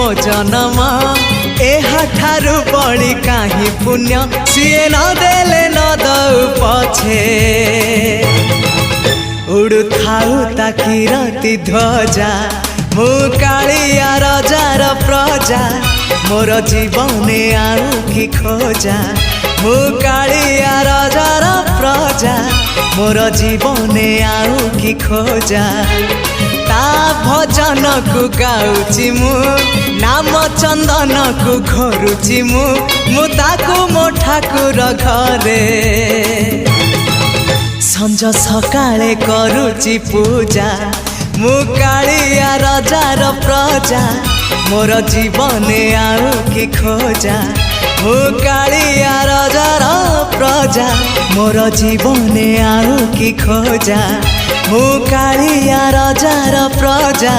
मो जन्म एहाठारु बड़ी काहि पुण्य सीए न देले न दउ पछे उड़ु थाउ ताकि रति ध्वजा मु कालिया रजार प्रजा मोर जीवने आउ कि खोजा मु कालिया रजार प्रजा मोर जीवने आउ कि खोजा ता भजन को गाउची मु नाम चंदन को घरुची मु ताकू मो ठाकुर घरे संज सकाळे करुची पूजा मु कालिया रजार प्रजा मोर जीवने आउ कि खोजा मु कालिया रजार प्रजा मोर जीवने आउ कि खोजा मु कालिया रजार प्रजा।